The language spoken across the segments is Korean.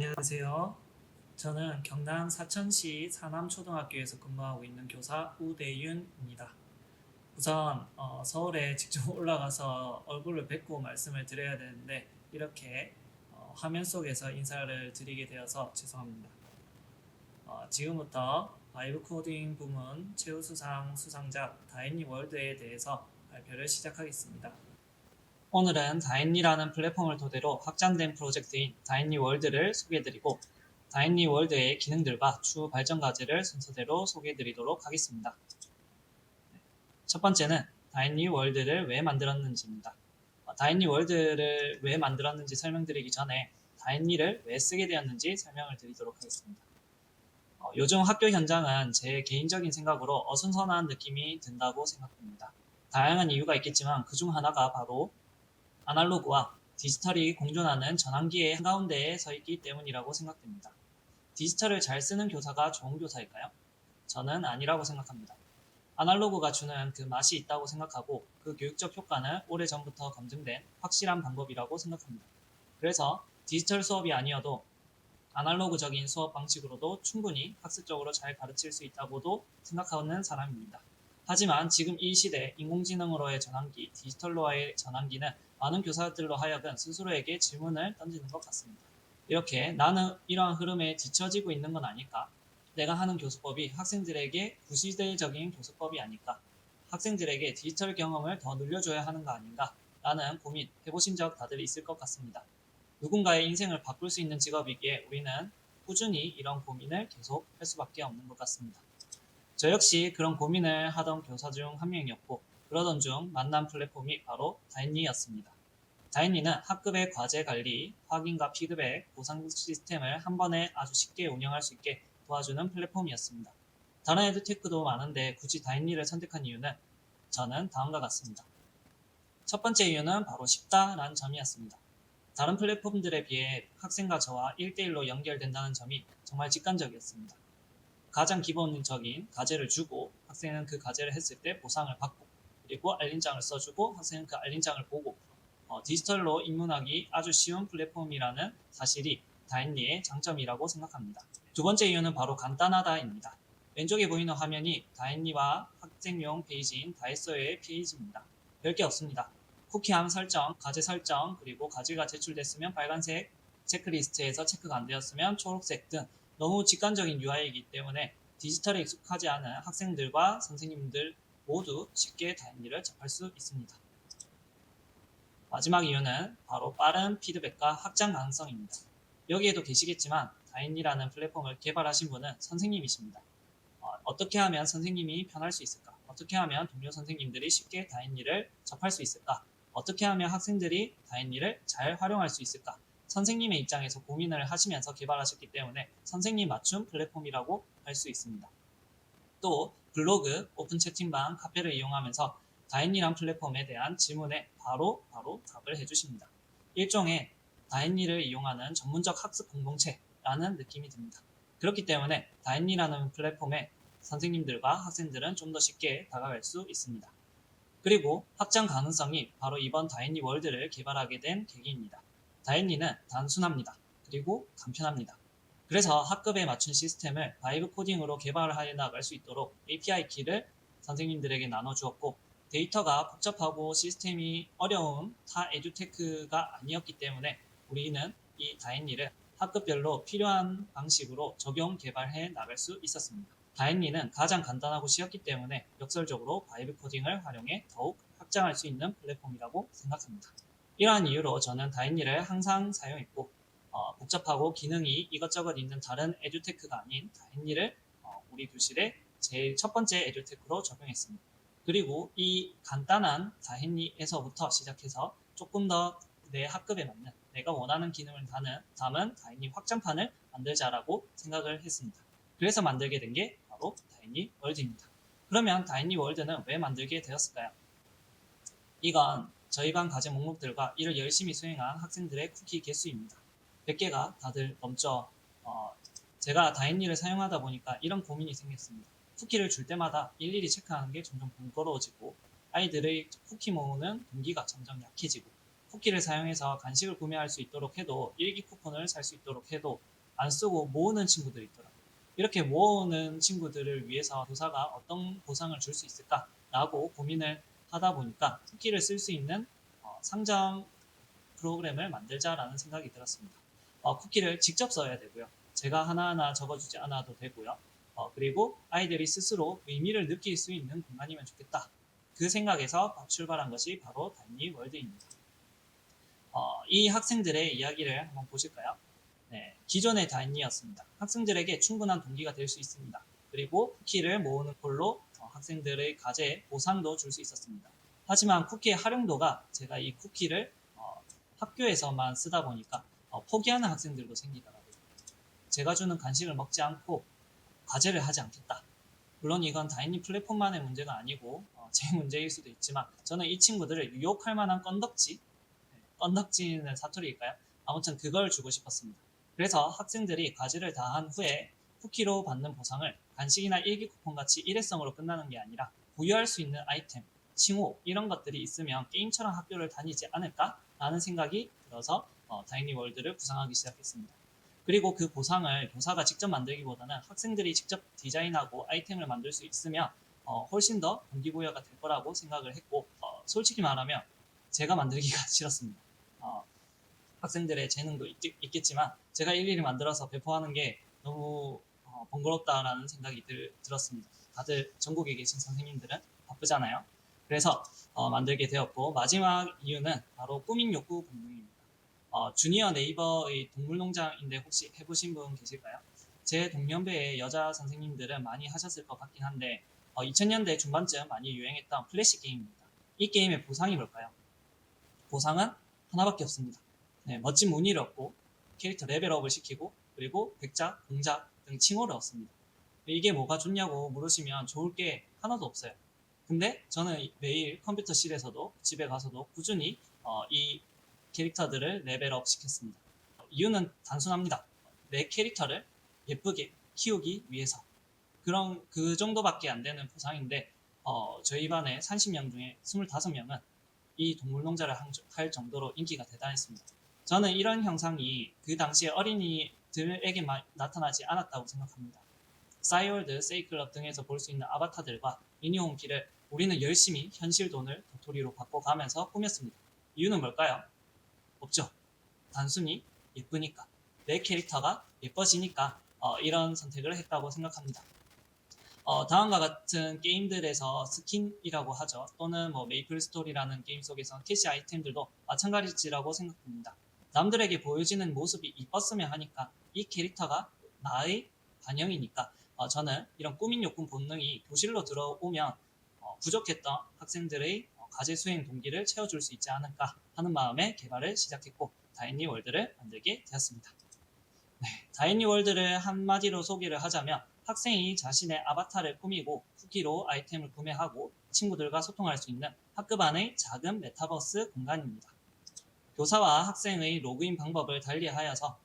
안녕하세요. 저는 경남 사천시 사남초등학교에서 근무하고 있는 교사 우대윤입니다. 우선 서울에 직접 올라가서 얼굴을 뵙고 말씀을 드려야 되는데 이렇게 화면 속에서 인사를 드리게 되어서 죄송합니다. 지금부터 바이브 코딩 부문 최우수상 수상자 다인리 월드에 대해서 발표를 시작하겠습니다. 오늘은 다인리라는 플랫폼을 토대로 확장된 프로젝트인 다인리 월드를 소개해드리고 다인리 월드의 기능들과 추후 발전 과제를 순서대로 소개해드리도록 하겠습니다. 첫 번째는 다인리 월드를 왜 만들었는지입니다. 다인리 월드를 왜 만들었는지 설명드리기 전에 다인리를 왜 쓰게 되었는지 설명을 드리도록 하겠습니다. 요즘 학교 현장은 제 개인적인 생각으로 어수선한 느낌이 든다고 생각합니다. 다양한 이유가 있겠지만 그중 하나가 바로 아날로그와 디지털이 공존하는 전환기의 한가운데에 서 있기 때문이라고 생각됩니다. 디지털을 잘 쓰는 교사가 좋은 교사일까요? 저는 아니라고 생각합니다. 아날로그가 주는 그 맛이 있다고 생각하고 그 교육적 효과는 오래전부터 검증된 확실한 방법이라고 생각합니다. 그래서 디지털 수업이 아니어도 아날로그적인 수업 방식으로도 충분히 학습적으로 잘 가르칠 수 있다고도 생각하는 사람입니다. 하지만 지금 이 시대 인공지능으로의 전환기, 디지털로의 전환기는 많은 교사들로 하여금 스스로에게 질문을 던지는 것 같습니다. 이렇게 나는 이러한 흐름에 뒤처지고 있는 건 아닐까? 내가 하는 교수법이 학생들에게 구시대적인 교수법이 아닐까? 학생들에게 디지털 경험을 더 늘려줘야 하는 거 아닌가? 라는 고민 해보신 적 다들 있을 것 같습니다. 누군가의 인생을 바꿀 수 있는 직업이기에 우리는 꾸준히 이런 고민을 계속 할 수밖에 없는 것 같습니다. 저 역시 그런 고민을 하던 교사 중 한 명이었고 그러던 중 만난 플랫폼이 바로 다인리였습니다. 다인리는 학급의 과제 관리, 확인과 피드백, 보상 시스템을 한 번에 아주 쉽게 운영할 수 있게 도와주는 플랫폼이었습니다. 다른 에듀테크도 많은데 굳이 다인리를 선택한 이유는 저는 다음과 같습니다. 첫 번째 이유는 바로 쉽다라는 점이었습니다. 다른 플랫폼들에 비해 학생과 저와 1대1로 연결된다는 점이 정말 직관적이었습니다. 가장 기본적인 과제를 주고 학생은 그 과제를 했을 때 보상을 받고 그리고 알림장을 써주고 학생은 그 알림장을 보고 디지털로 입문하기 아주 쉬운 플랫폼이라는 사실이 다인리의 장점이라고 생각합니다. 두 번째 이유는 바로 간단하다입니다. 왼쪽에 보이는 화면이 다인리와 학생용 페이지인 다이소의 페이지입니다. 별게 없습니다. 쿠키함 설정, 과제 설정, 그리고 과제가 제출됐으면 빨간색, 체크리스트에서 체크가 안 되었으면 초록색 등 너무 직관적인 UI이기 때문에 디지털에 익숙하지 않은 학생들과 선생님들 모두 쉽게 다인리를 접할 수 있습니다. 마지막 이유는 바로 빠른 피드백과 확장 가능성입니다. 여기에도 계시겠지만 다인리라는 플랫폼을 개발하신 분은 선생님이십니다. 어떻게 하면 선생님이 편할 수 있을까? 어떻게 하면 동료 선생님들이 쉽게 다인리를 접할 수 있을까? 어떻게 하면 학생들이 다인리를 잘 활용할 수 있을까? 선생님의 입장에서 고민을 하시면서 개발하셨기 때문에 선생님 맞춤 플랫폼이라고 할 수 있습니다. 또 블로그, 오픈 채팅방, 카페를 이용하면서 다인리란 플랫폼에 대한 질문에 바로 답을 해주십니다. 일종의 다인리를 이용하는 전문적 학습 공동체라는 느낌이 듭니다. 그렇기 때문에 다인리라는 플랫폼에 선생님들과 학생들은 좀 더 쉽게 다가갈 수 있습니다. 그리고 확장 가능성이 바로 이번 다인리 월드를 개발하게 된 계기입니다. 다인리는 단순합니다. 그리고 간편합니다. 그래서 학급에 맞춘 시스템을 바이브 코딩으로 개발해 나갈 수 있도록 API 키를 선생님들에게 나눠주었고 데이터가 복잡하고 시스템이 어려운 타 에듀테크가 아니었기 때문에 우리는 이 다인리를 학급별로 필요한 방식으로 적용 개발해 나갈 수 있었습니다. 다인리는 가장 간단하고 쉬웠기 때문에 역설적으로 바이브 코딩을 활용해 더욱 확장할 수 있는 플랫폼이라고 생각합니다. 이러한 이유로 저는 다인리를 항상 사용했고 복잡하고 기능이 이것저것 있는 다른 에듀테크가 아닌 다인리를 우리 교실에 제일 첫 번째 에듀테크로 적용했습니다. 그리고 이 간단한 다인리에서부터 시작해서 조금 더 내 학급에 맞는 내가 원하는 기능을 담은 다인리 확장판을 만들자라고 생각을 했습니다. 그래서 만들게 된 게 바로 다인리 월드입니다. 그러면 다인리 월드는 왜 만들게 되었을까요? 이건 저희 반 과제 목록들과 이를 열심히 수행한 학생들의 쿠키 개수입니다. 100개가 다들 넘죠. 제가 다인리를 사용하다 보니까 이런 고민이 생겼습니다. 쿠키를 줄 때마다 일일이 체크하는 게 점점 번거로워지고 아이들의 쿠키 모으는 동기가 점점 약해지고 쿠키를 사용해서 간식을 구매할 수 있도록 해도 일기 쿠폰을 살 수 있도록 해도 안 쓰고 모으는 친구들이 있더라고요. 이렇게 모으는 친구들을 위해서 교사가 어떤 보상을 줄 수 있을까라고 고민을 하다 보니까 쿠키를 쓸 수 있는 상점 프로그램을 만들자라는 생각이 들었습니다. 쿠키를 직접 써야 되고요. 제가 하나하나 적어주지 않아도 되고요. 그리고 아이들이 스스로 의미를 느낄 수 있는 공간이면 좋겠다. 그 생각에서 출발한 것이 바로 다이니월드입니다. 이 학생들의 이야기를 한번 보실까요? 네, 기존의 다이니였습니다. 학생들에게 충분한 동기가 될 수 있습니다. 그리고 쿠키를 모으는 걸로 학생들의 과제에 보상도 줄 수 있었습니다. 하지만 쿠키의 활용도가 제가 이 쿠키를 학교에서만 쓰다 보니까 포기하는 학생들도 생기더라고요. 제가 주는 간식을 먹지 않고 과제를 하지 않겠다. 물론 이건 다이니 플랫폼만의 문제가 아니고 제 문제일 수도 있지만 저는 이 친구들을 유혹할 만한 건덕지는 사투리일까요? 아무튼 그걸 주고 싶었습니다. 그래서 학생들이 과제를 다 한 후에 쿠키로 받는 보상을 간식이나 일기 쿠폰 같이 일회성으로 끝나는 게 아니라 보유할 수 있는 아이템, 칭호 이런 것들이 있으면 게임처럼 학교를 다니지 않을까? 라는 생각이 들어서 다이니월드를 구상하기 시작했습니다. 그리고 그 보상을 교사가 직접 만들기보다는 학생들이 직접 디자인하고 아이템을 만들 수 있으면 훨씬 더 동기부여가 될 거라고 생각을 했고 솔직히 말하면 제가 만들기가 싫었습니다. 학생들의 재능도 있겠지만 제가 일일이 만들어서 배포하는 게 너무 번거롭다라는 생각이 들었습니다. 다들 전국에 계신 선생님들은 바쁘잖아요. 그래서 만들게 되었고 마지막 이유는 바로 꾸민 욕구 본능입니다. 주니어 네이버의 동물농장인데 혹시 해보신 분 계실까요? 제 동년배의 여자 선생님들은 많이 하셨을 것 같긴 한데 2000년대 중반쯤 많이 유행했던 플래시 게임입니다. 이 게임의 보상이 뭘까요? 보상은 하나밖에 없습니다. 네, 멋진 무늬를 얻고 캐릭터 레벨업을 시키고 그리고 백작, 공작 등 칭호를 얻습니다. 이게 뭐가 좋냐고 물으시면 좋을 게 하나도 없어요. 근데 저는 매일 컴퓨터실에서도 집에 가서도 꾸준히 이 캐릭터들을 레벨업 시켰습니다. 이유는 단순합니다. 내 캐릭터를 예쁘게 키우기 위해서. 그 정도밖에 안 되는 보상인데 저희 반에 30명 중에 25명은 이 동물농장을 할 정도로 인기가 대단했습니다. 저는 이런 현상이 그 당시에 어린이들에게 나타나지 않았다고 생각합니다. 싸이월드, 세이클럽 등에서 볼 수 있는 아바타들과 미니홈피를 우리는 열심히 현실 돈을 도토리로 바꿔가면서 꾸몄습니다. 이유는 뭘까요? 없죠. 단순히 예쁘니까. 내 캐릭터가 예뻐지니까 이런 선택을 했다고 생각합니다. 다음과 같은 게임들에서 스킨이라고 하죠. 또는 메이플 스토리라는 게임 속에서 캐시 아이템들도 마찬가지라고 생각합니다. 남들에게 보여지는 모습이 이뻤으면 하니까 이 캐릭터가 나의 반영이니까 저는 이런 꾸민 욕구 본능이 교실로 들어오면 부족했던 학생들의 과제 수행 동기를 채워줄 수 있지 않을까 하는 마음에 개발을 시작했고 다이니 월드를 만들게 되었습니다. 네, 다이니 월드를 한마디로 소개를 하자면 학생이 자신의 아바타를 꾸미고 쿠키로 아이템을 구매하고 친구들과 소통할 수 있는 학급 안의 작은 메타버스 공간입니다. 교사와 학생의 로그인 방법을 달리하여서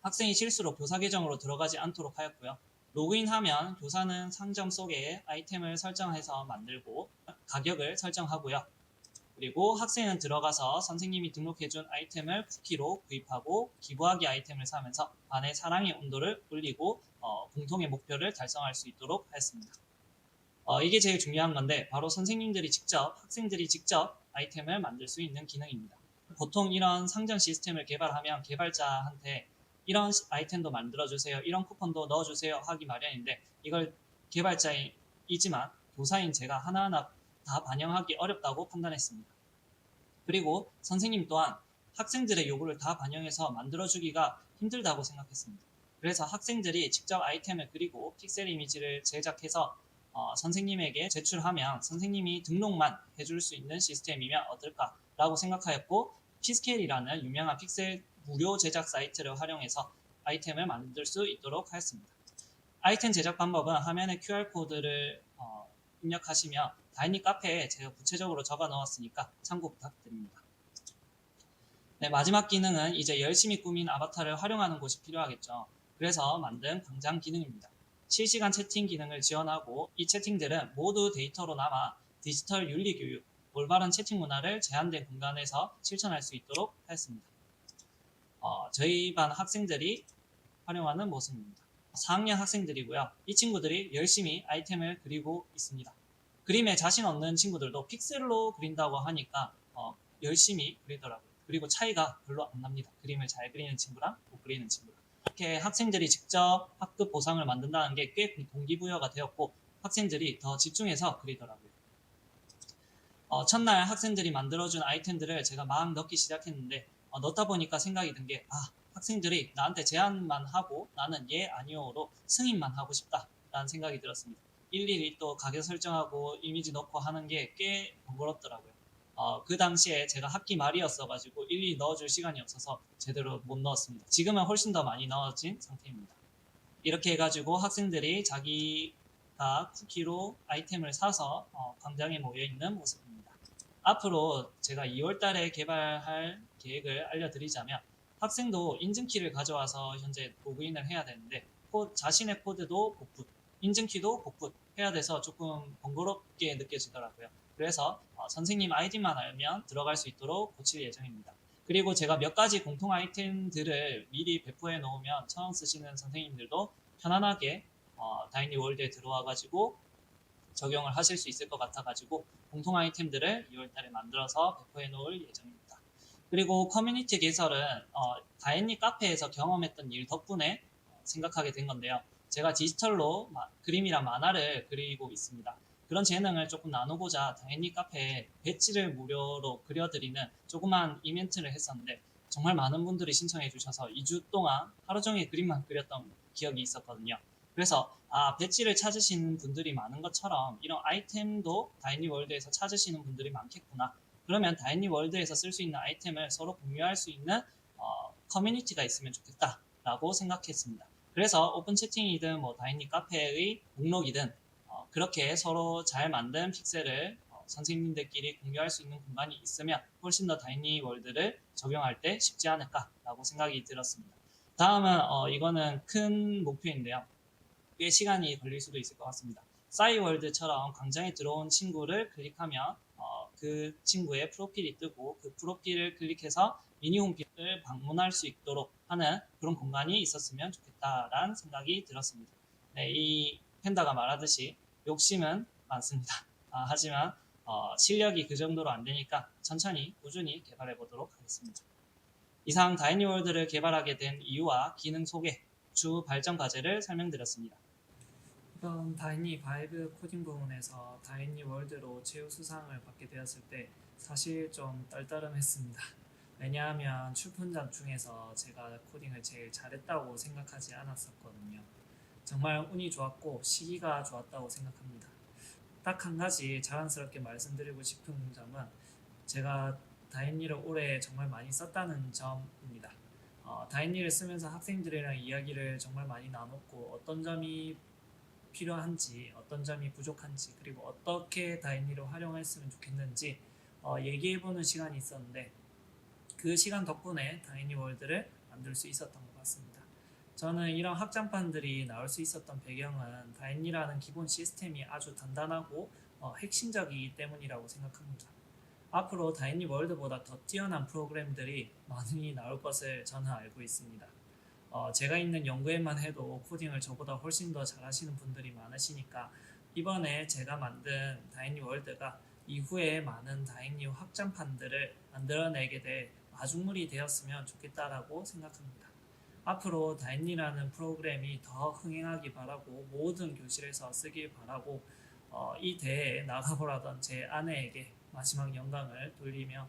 학생이 실수로 교사 계정으로 들어가지 않도록 하였고요. 로그인하면 교사는 상점 속에 아이템을 설정해서 만들고 가격을 설정하고요. 그리고 학생은 들어가서 선생님이 등록해준 아이템을 쿠키로 구입하고 기부하기 아이템을 사면서 반의 사랑의 온도를 올리고 공통의 목표를 달성할 수 있도록 하였습니다. 이게 제일 중요한 건데 바로 선생님들이 직접, 학생들이 직접 아이템을 만들 수 있는 기능입니다. 보통 이런 상점 시스템을 개발하면 개발자한테 이런 아이템도 만들어주세요, 이런 쿠폰도 넣어주세요 하기 마련인데 이걸 개발자이지만 교사인 제가 하나하나 다 반영하기 어렵다고 판단했습니다. 그리고 선생님 또한 학생들의 요구를 다 반영해서 만들어주기가 힘들다고 생각했습니다. 그래서 학생들이 직접 아이템을 그리고 픽셀 이미지를 제작해서 선생님에게 제출하면 선생님이 등록만 해줄 수 있는 시스템이면 어떨까라고 생각하였고 피스켈이라는 유명한 픽셀 무료 제작 사이트를 활용해서 아이템을 만들 수 있도록 하였습니다. 아이템 제작 방법은 화면에 QR코드를 입력하시면 다이니 카페에 제가 구체적으로 적어 넣었으니까 참고 부탁드립니다. 네, 마지막 기능은 이제 열심히 꾸민 아바타를 활용하는 곳이 필요하겠죠. 그래서 만든 광장 기능입니다. 실시간 채팅 기능을 지원하고 이 채팅들은 모두 데이터로 남아 디지털 윤리 교육, 올바른 채팅 문화를 제한된 공간에서 실천할 수 있도록 하였습니다. 저희 반 학생들이 활용하는 모습입니다. 4학년 학생들이고요. 이 친구들이 열심히 아이템을 그리고 있습니다. 그림에 자신 없는 친구들도 픽셀로 그린다고 하니까 열심히 그리더라고요. 그리고 차이가 별로 안 납니다. 그림을 잘 그리는 친구랑 못 그리는 친구랑. 이렇게 학생들이 직접 학급 보상을 만든다는 게 꽤 동기부여가 되었고 학생들이 더 집중해서 그리더라고요. 첫날 학생들이 만들어준 아이템들을 제가 막 넣기 시작했는데 넣다 보니까 생각이 든 게 학생들이 나한테 제안만 하고 나는 예 아니오로 승인만 하고 싶다 라는 생각이 들었습니다. 일일이 또 가격 설정하고 이미지 넣고 하는 게 꽤 번거롭더라고요. 그 당시에 제가 학기 말이었어가지고 일일이 넣어줄 시간이 없어서 제대로 못 넣었습니다. 지금은 훨씬 더 많이 넣어진 상태입니다. 이렇게 해가지고 학생들이 자기가 쿠키로 아이템을 사서 광장에 모여있는 모습입니다. 앞으로 제가 2월달에 개발할 계획을 알려드리자면 학생도 인증키를 가져와서 현재 로그인을 해야 되는데 자신의 코드도 복붙, 인증키도 복붙 해야 돼서 조금 번거롭게 느껴지더라고요. 그래서 선생님 아이디만 알면 들어갈 수 있도록 고칠 예정입니다. 그리고 제가 몇 가지 공통 아이템들을 미리 배포해 놓으면 처음 쓰시는 선생님들도 편안하게 다이니 월드에 들어와가지고 적용을 하실 수 있을 것 같아가지고 공통 아이템들을 2월달에 만들어서 배포해 놓을 예정입니다. 그리고 커뮤니티 개설은 다이니 카페에서 경험했던 일 덕분에 생각하게 된 건데요. 제가 디지털로 그림이랑 만화를 그리고 있습니다. 그런 재능을 조금 나누고자 다이니 카페에 배지를 무료로 그려드리는 조그만 이벤트를 했었는데 정말 많은 분들이 신청해 주셔서 2주 동안 하루 종일 그림만 그렸던 기억이 있었거든요. 그래서 배지를 찾으시는 분들이 많은 것처럼 이런 아이템도 다이니 월드에서 찾으시는 분들이 많겠구나. 그러면 다이니 월드에서 쓸 수 있는 아이템을 서로 공유할 수 있는 커뮤니티가 있으면 좋겠다라고 생각했습니다. 그래서 오픈 채팅이든 다이니 카페의 목록이든 그렇게 서로 잘 만든 픽셀을 선생님들끼리 공유할 수 있는 공간이 있으면 훨씬 더 다이니 월드를 적용할 때 쉽지 않을까라고 생각이 들었습니다. 다음은 이거는 큰 목표인데요. 꽤 시간이 걸릴 수도 있을 것 같습니다. 싸이월드처럼 광장에 들어온 친구를 클릭하면 그 친구의 프로필이 뜨고 그 프로필을 클릭해서 미니 홈피를 방문할 수 있도록 하는 그런 공간이 있었으면 좋겠다라는 생각이 들었습니다. 네, 이 팬다가 말하듯이 욕심은 많습니다. 하지만 실력이 그 정도로 안 되니까 천천히 꾸준히 개발해 보도록 하겠습니다. 이상 다이니월드를 개발하게 된 이유와 기능 소개, 주 발전 과제를 설명드렸습니다. 이번 다이니 바이브 코딩 부문에서 다이니 월드로 최우수상을 받게 되었을 때 사실 좀 떨떠름했습니다. 왜냐하면 출품작 중에서 제가 코딩을 제일 잘했다고 생각하지 않았었거든요. 정말 운이 좋았고 시기가 좋았다고 생각합니다. 딱 한 가지 자랑스럽게 말씀드리고 싶은 점은 제가 다이니를 올해 정말 많이 썼다는 점입니다. 다이니를 쓰면서 학생들이랑 이야기를 정말 많이 나눴고 어떤 점이 필요한지 어떤 점이 부족한지 그리고 어떻게 다이니를 활용했으면 좋겠는지 얘기해보는 시간이 있었는데 그 시간 덕분에 다이니 월드를 만들 수 있었던 것 같습니다. 저는 이런 확장판들이 나올 수 있었던 배경은 다이니라는 기본 시스템이 아주 단단하고 핵심적이기 때문이라고 생각합니다. 앞으로 다이니 월드보다 더 뛰어난 프로그램들이 많이 나올 것을 저는 알고 있습니다. 제가 있는 연구에만 해도 코딩을 저보다 훨씬 더 잘하시는 분들이 많으시니까 이번에 제가 만든 다이니 월드가 이후에 많은 다이니 확장판들을 만들어내게 될 마중물이 되었으면 좋겠다라고 생각합니다. 앞으로 다이니라는 프로그램이 더 흥행하기 바라고 모든 교실에서 쓰길 바라고 이 대회에 나가보라던 제 아내에게 마지막 영광을 돌리며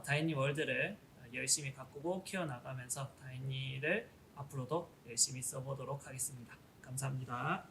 다이니 월드를 열심히 가꾸고 키워나가면서 다이니를 앞으로도 열심히 써보도록 하겠습니다. 감사합니다.